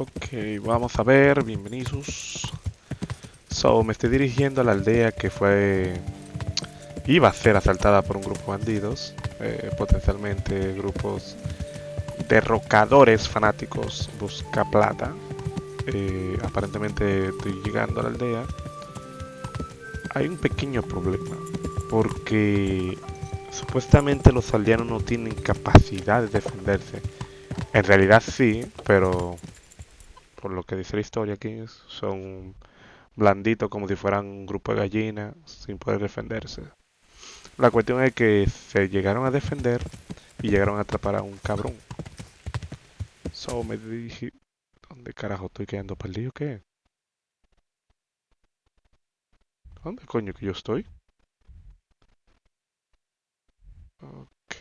Ok, vamos a ver, bienvenidos. Me estoy dirigiendo a la aldea que iba a ser asaltada por un grupo de bandidos, potencialmente grupos derrocadores fanáticos busca plata. Aparentemente estoy llegando a la aldea. Hay un pequeño problema, porque supuestamente los aldeanos no tienen capacidad de defenderse. En realidad sí, pero por lo que dice la historia aquí, son blanditos como si fueran un grupo de gallinas sin poder defenderse. La cuestión es que se llegaron a defender y llegaron a atrapar a un cabrón. Me dije, ¿dónde carajo estoy quedando perdido? ¿Qué? ¿Dónde coño que yo estoy? Ok.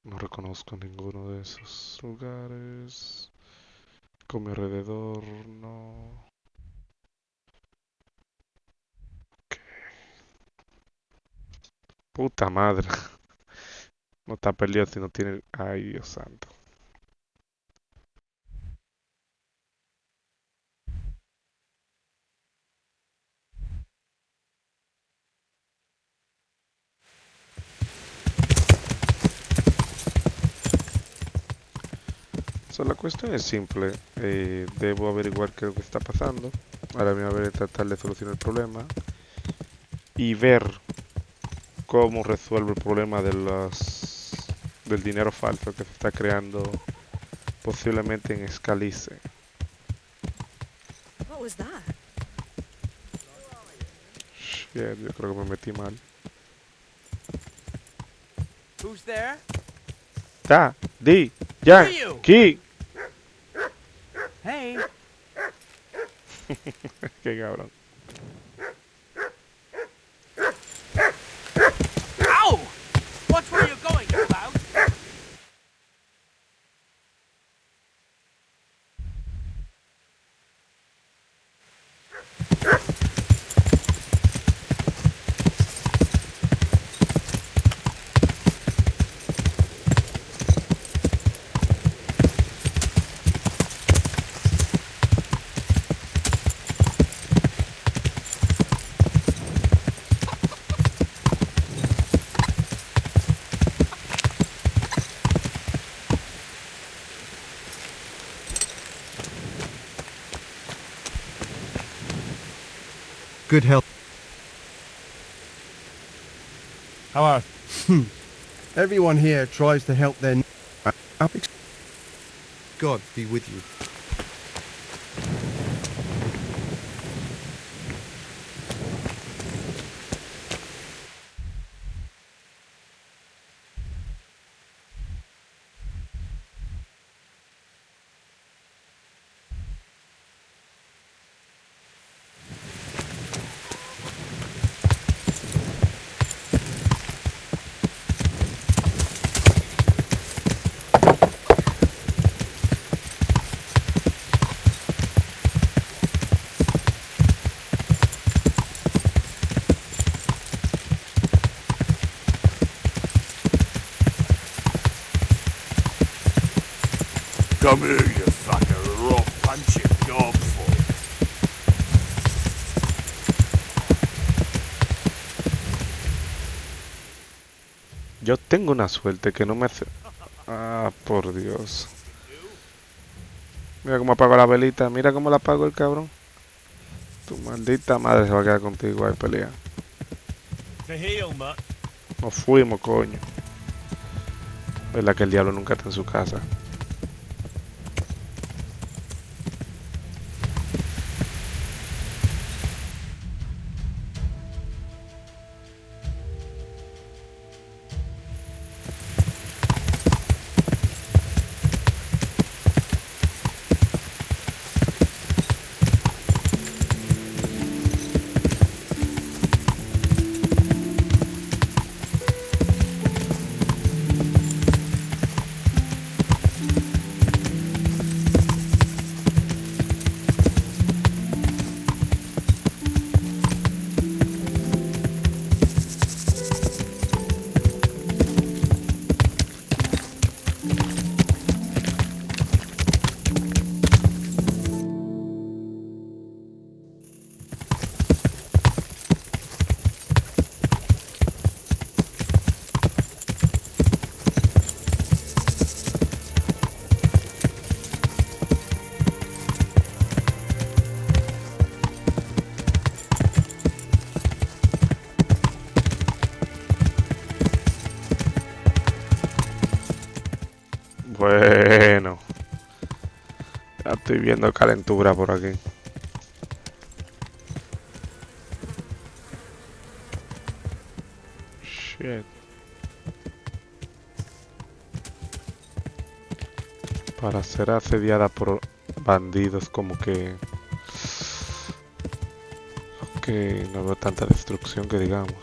No reconozco ninguno de esos lugares. Con mi alrededor, no. Puta madre. No está perdido si no tiene. Ay, Dios santo. La cuestión es simple. Debo averiguar qué es lo que está pasando. Ahora voy a ver tratar de solucionar el problema. Y ver cómo resuelvo el problema del dinero falso que se está creando posiblemente en Scalice. What was that? Shit, yo creo que me metí mal. Who's there? Ta, di, Who are ya, you? ki. Hey. Qué cabrón. Ow! Watch where you're going, you clown. Good health. How are? Everyone here tries to help their God be with you. Come here, you fucker, or I'll punch your dog for you. Yo tengo una suerte que no me hace. Ah, por Dios. Mira cómo apago la velita. Mira cómo la apago el cabrón. Tu maldita madre se va a quedar contigo ahí pelea. To heel, mutt. Nos fuimos, coño. Verdad que el diablo nunca está en su casa. Bueno. Ya estoy viendo calentura por aquí. Shit. Para ser asediada por bandidos como que... Que no veo tanta destrucción que digamos.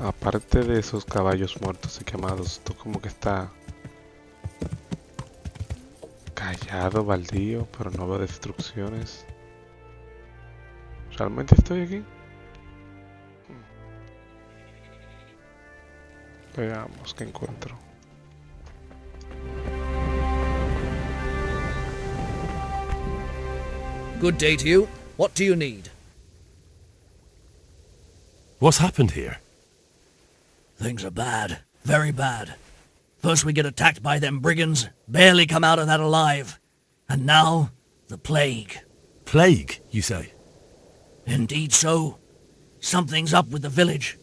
Aparte de esos caballos muertos y quemados, esto como que está callado, baldío, pero no veo destrucciones. ¿Realmente estoy aquí? Veamos qué encuentro. Good day to you. What do you need? What's happened here? Things are bad. Very bad. First we get attacked by them brigands, barely come out of that alive. And now, the plague. Plague, you say? Indeed so. Something's up with the village.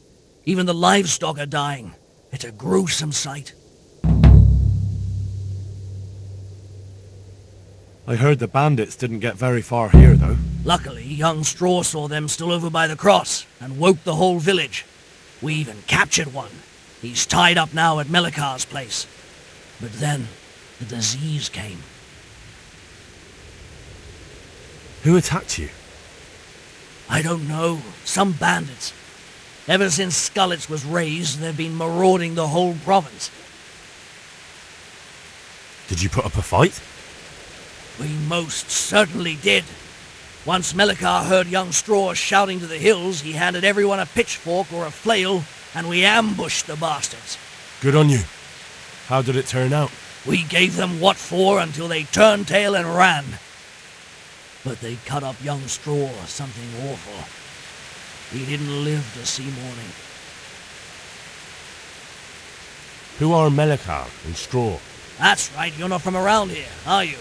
Even the livestock are dying. It's a gruesome sight. I heard the bandits didn't get very far here, though. Luckily, young Straw saw them still over by the cross and woke the whole village. We even captured one. He's tied up now at Melikar's place. But then, the disease came. Who attacked you? I don't know. Some bandits. Ever since Skullets was raised, they've been marauding the whole province. Did you put up a fight? We most certainly did. Once Melikar heard young Straw shouting to the hills, he handed everyone a pitchfork or a flail, and we ambushed the bastards. Good on you. How did it turn out? We gave them what for until they turned tail and ran. But they cut up young Straw something awful. He didn't live to see morning. Who are Melikar and Straw? That's right, you're not from around here, are you?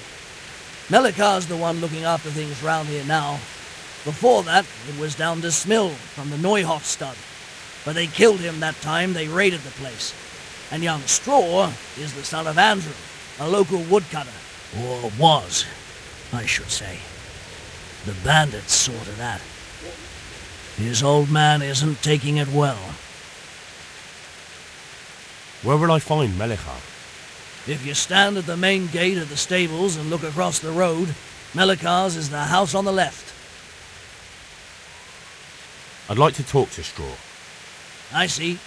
Melikar's the one looking after things round here now. Before that, it was down to Smill from the Neuhoff stud. But they killed him that time they raided the place. And young Straw is the son of Andrew, a local woodcutter. Or was, I should say. The bandits saw to that. His old man isn't taking it well. Where will I find Melikar? If you stand at the main gate of the stables and look across the road, Melikar's is the house on the left. I'd like to talk to Straw. I see.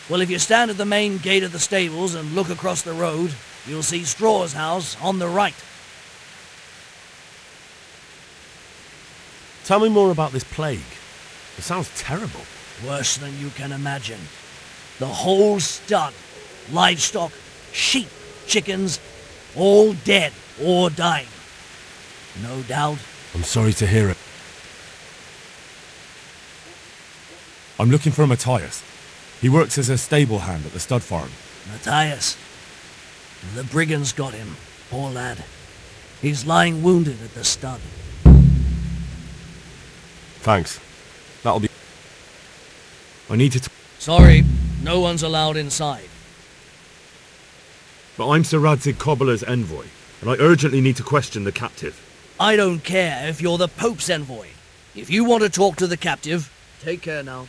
Well, if you stand at the main gate of the stables and look across the road, you'll see Straw's house on the right. Tell me more about this plague. It sounds terrible. Worse than you can imagine. The whole stud, livestock, sheep, chickens, all dead or dying. No doubt. I'm sorry to hear it. I'm looking for Matthias. He works as a stable hand at the stud farm. Matthias. The brigands got him, poor lad. He's lying wounded at the stud. Thanks. That'll be... I need to... Sorry, no one's allowed inside. But I'm Sir Radzig Cobbler's envoy, and I urgently need to question the captive. I don't care if you're the Pope's envoy. If you want to talk to the captive, take care now.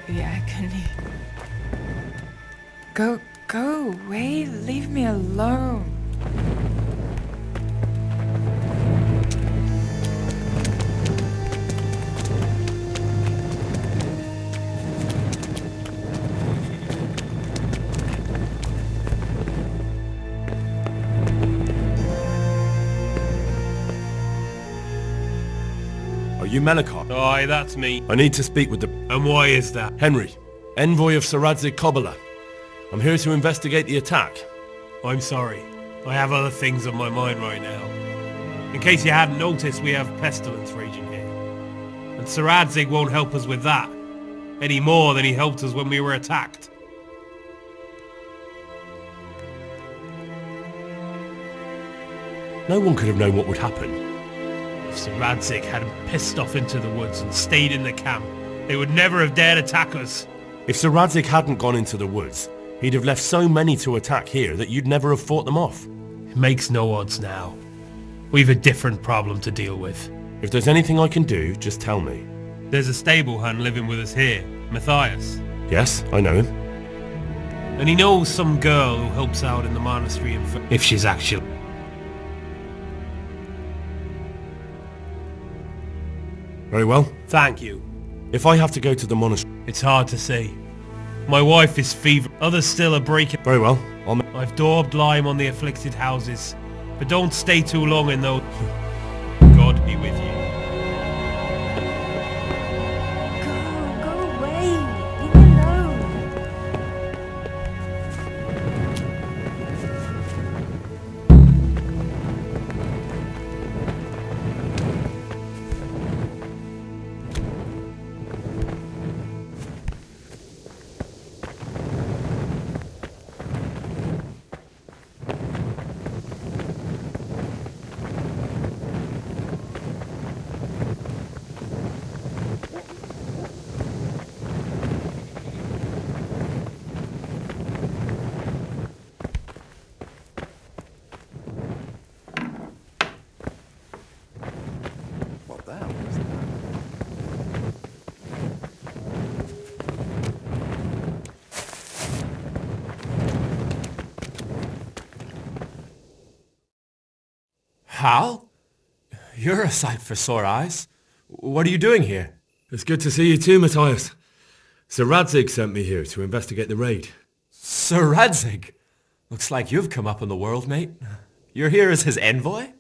The agony. Go away. Leave me alone. Are you Melikar? Aye, that's me. I need to speak with the... And why is that? Henry, envoy of Sir Radzig Cobbler. I'm here to investigate the attack. I'm sorry. I have other things on my mind right now. In case you hadn't noticed, we have pestilence raging here. And Sir Adzig won't help us with that, any more than he helped us when we were attacked. No one could have known what would happen. If Sir Adzig hadn't pissed off into the woods and stayed in the camp, they would never have dared attack us. If Sir Radzig hadn't gone into the woods, he'd have left so many to attack here that you'd never have fought them off. It makes no odds now. We've a different problem to deal with. If there's anything I can do, just tell me. There's a stable hand living with us here, Matthias. Yes, I know him. And he knows some girl who helps out in the monastery if she's actually... Very well. Thank you. If I have to go to the monastery... It's hard to say. My wife is fever. Others still are breaking... Very well. I've daubed lime on the afflicted houses. But don't stay too long in those... God be with you. Go away. Leave me alone. What the hell was that? Hal? You're a sight for sore eyes. What are you doing here? It's good to see you too, Matthias. Sir Radzig sent me here to investigate the raid. Sir Radzig? Looks like you've come up in the world, mate. You're here as his envoy?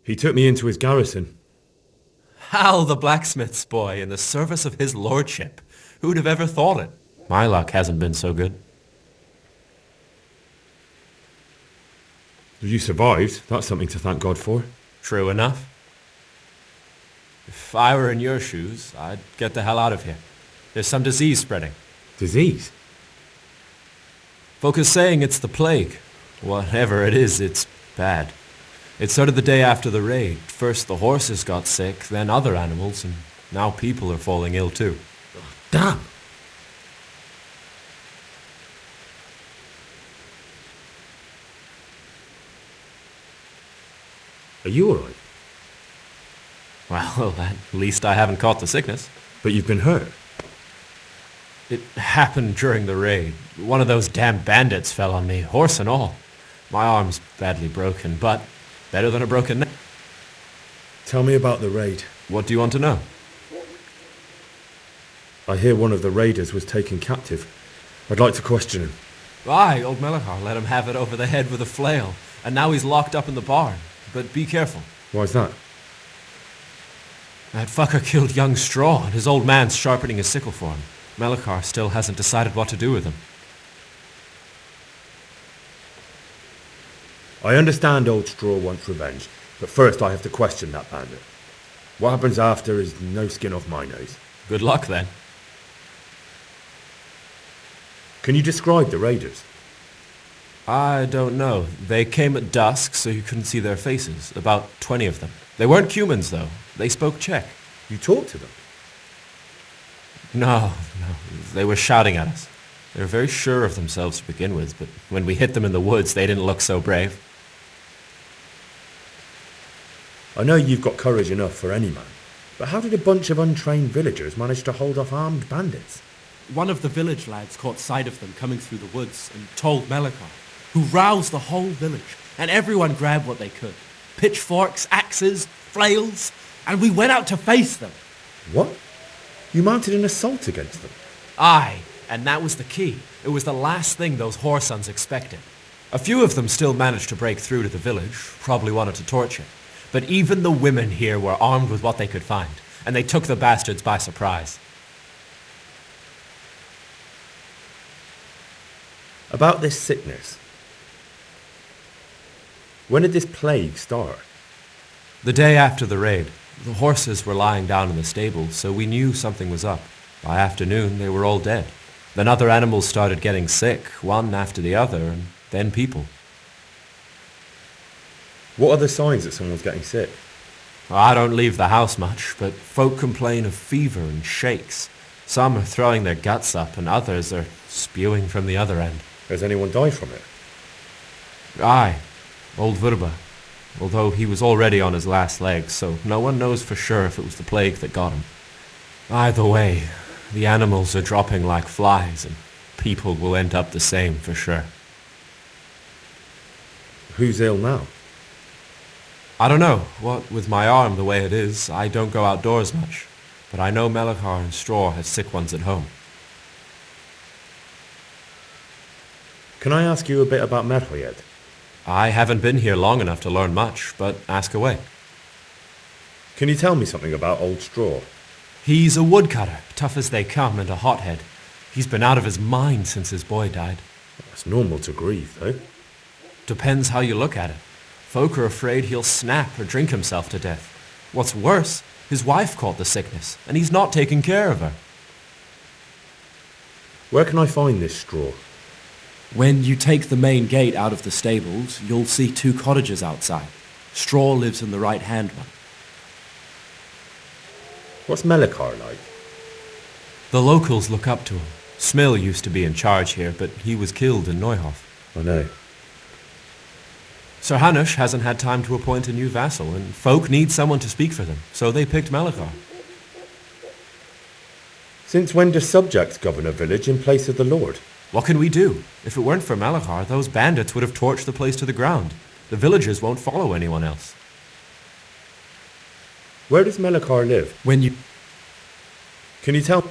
He took me into his garrison. Hal the blacksmith's boy in the service of his lordship. Who'd have ever thought it? My luck hasn't been so good. You survived. That's something to thank God for. True enough. If I were in your shoes, I'd get the hell out of here. There's some disease spreading. Disease? Folk are saying it's the plague. Whatever it is, it's bad. It started the day after the raid. First the horses got sick, then other animals, and now people are falling ill too. Damn! Are you alright? Well, at least I haven't caught the sickness. But you've been hurt. It happened during the raid. One of those damn bandits fell on me, horse and all. My arm's badly broken, but better than a broken neck. Tell me about the raid. What do you want to know? I hear one of the raiders was taken captive. I'd like to question him. Aye, old Melachar let him have it over the head with a flail, and now he's locked up in the barn. But be careful. Why's that? That fucker killed young Straw, and his old man's sharpening his sickle for him. Melachar still hasn't decided what to do with him. I understand old Straw wants revenge, but first I have to question that bandit. What happens after is no skin off my nose. Good luck, then. Can you describe the raiders? I don't know. They came at dusk, so you couldn't see their faces. About 20 of them. They weren't humans, though. They spoke Czech. You talked to them? No. They were shouting at us. They were very sure of themselves to begin with, but when we hit them in the woods, they didn't look so brave. I know you've got courage enough for any man, but how did a bunch of untrained villagers manage to hold off armed bandits? One of the village lads caught sight of them coming through the woods and told Melachar, who roused the whole village, and everyone grabbed what they could. Pitchforks, axes, flails, and we went out to face them. What? You mounted an assault against them? Aye, and that was the key. It was the last thing those whoresons expected. A few of them still managed to break through to the village, probably wanted to torch it. But even the women here were armed with what they could find, and they took the bastards by surprise. About this sickness. When did this plague start? The day after the raid. The horses were lying down in the stable, so we knew something was up. By afternoon, they were all dead. Then other animals started getting sick, one after the other, and then people. What are the signs that someone's getting sick? I don't leave the house much, but folk complain of fever and shakes. Some are throwing their guts up, and others are spewing from the other end. Has anyone died from it? Aye, old Verba. Although he was already on his last legs, so no one knows for sure if it was the plague that got him. Either way, the animals are dropping like flies, and people will end up the same for sure. Who's ill now? I don't know. What with my arm the way it is, I don't go outdoors much. But I know Melachar and Straw have sick ones at home. Can I ask you a bit about Merho yet? I haven't been here long enough to learn much, but ask away. Can you tell me something about Old Straw? He's a woodcutter, tough as they come, and a hothead. He's been out of his mind since his boy died. It's normal to grieve, though. Depends how you look at it. Folk are afraid he'll snap or drink himself to death. What's worse, his wife caught the sickness, and he's not taking care of her. Where can I find this Straw? When you take the main gate out of the stables, you'll see 2 cottages outside. Straw lives in the right-hand one. What's Melachar like? The locals look up to him. Smill used to be in charge here, but he was killed in Neuhof. I know. Sir Hanush hasn't had time to appoint a new vassal, and folk need someone to speak for them, so they picked Melachar. Since when do subjects govern a village in place of the Lord? What can we do? If it weren't for Melachar, those bandits would have torched the place to the ground. The villagers won't follow anyone else. Where does Melachar live? When you... Can you tell...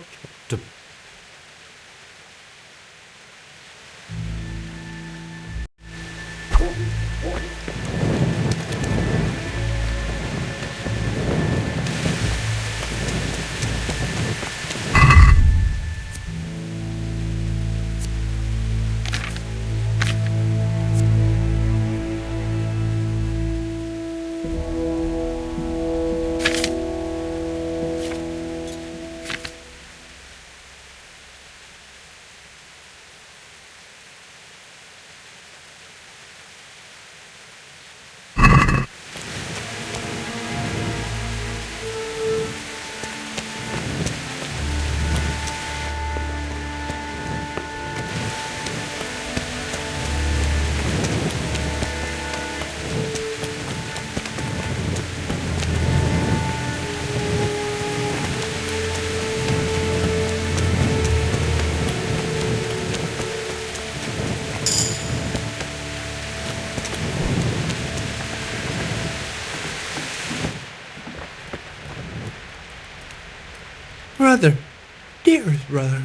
ears, brother.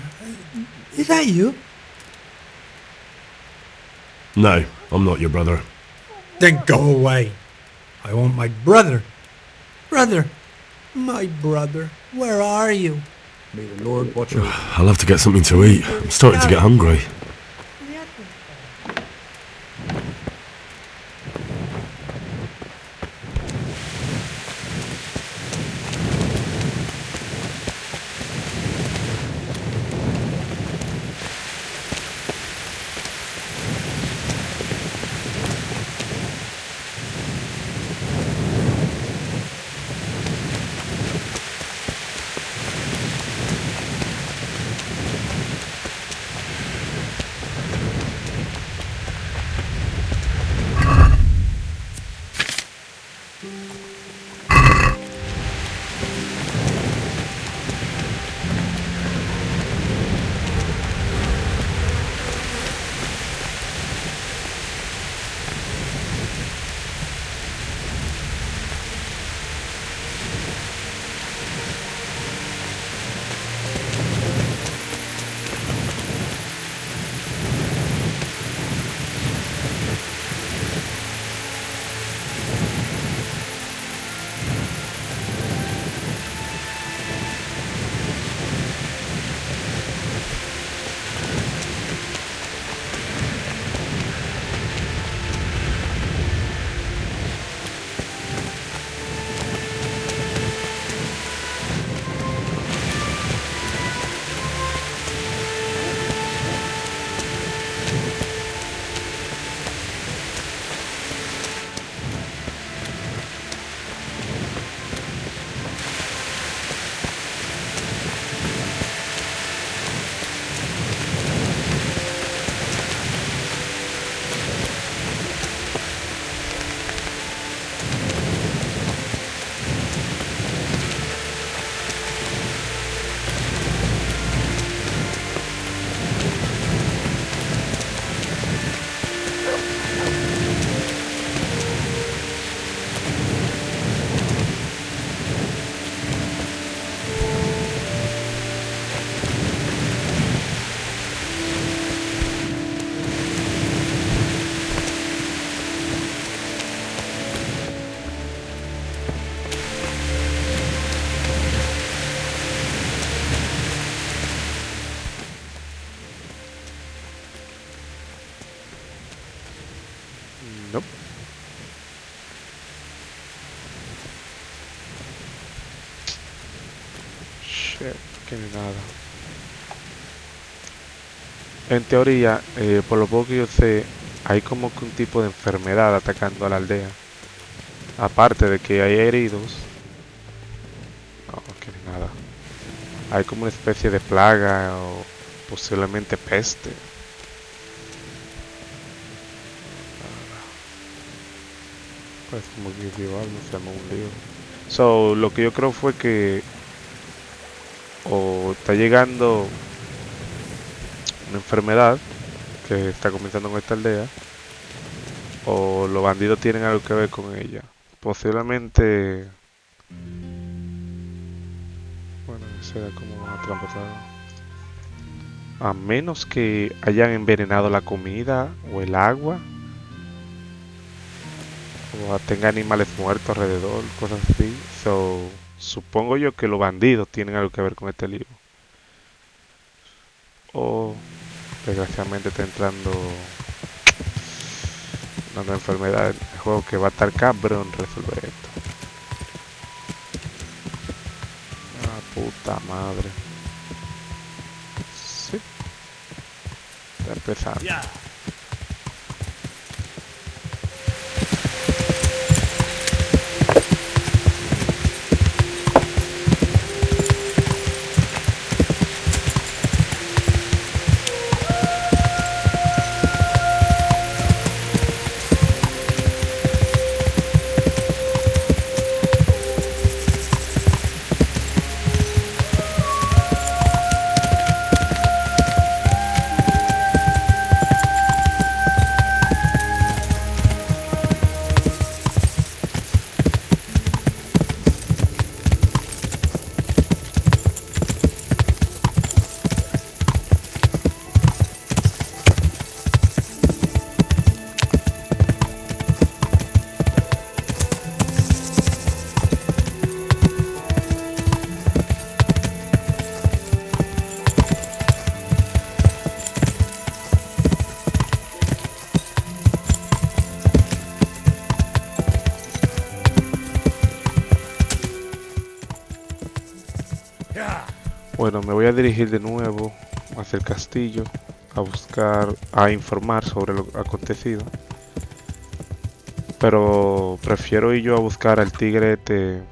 Is that you? No, I'm not your brother. Then go away. I want my brother. Brother. My brother. Where are you? May the Lord watch over. I'll have to get something to eat. I'm starting to get hungry. Nope. Shit, que ni nada. En teoría, por lo poco que yo sé, hay como que un tipo de enfermedad atacando a la aldea. Aparte de que hay heridos. No, que ni nada. Hay como una especie de plaga o posiblemente peste. Pues como que igual no se armó un lío. So, lo que yo creo fue que o está llegando una enfermedad que está comenzando en esta aldea, o los bandidos tienen algo que ver con ella. Posiblemente, bueno, será como una trampa, a menos que hayan envenenado la comida o el agua, o tenga animales muertos alrededor, cosas así. So, supongo yo que los bandidos tienen algo que ver con este libro. O desgraciadamente está entrando una enfermedad en el juego que va a estar cabrón resolver esto. Ah, puta madre. Sí. Está empezando. Yeah. Bueno, me voy a dirigir de nuevo hacia el castillo a buscar, a informar sobre lo acontecido. Pero prefiero ir yo a buscar al tigre el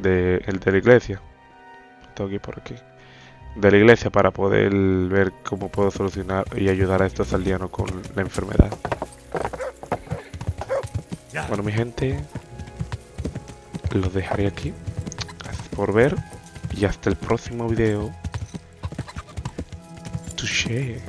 de la iglesia. Tengo que ir por aquí. De la iglesia para poder ver cómo puedo solucionar y ayudar a estos aldeanos con la enfermedad. Bueno, mi gente, los dejaré aquí. Gracias por ver y hasta el próximo video. Touché.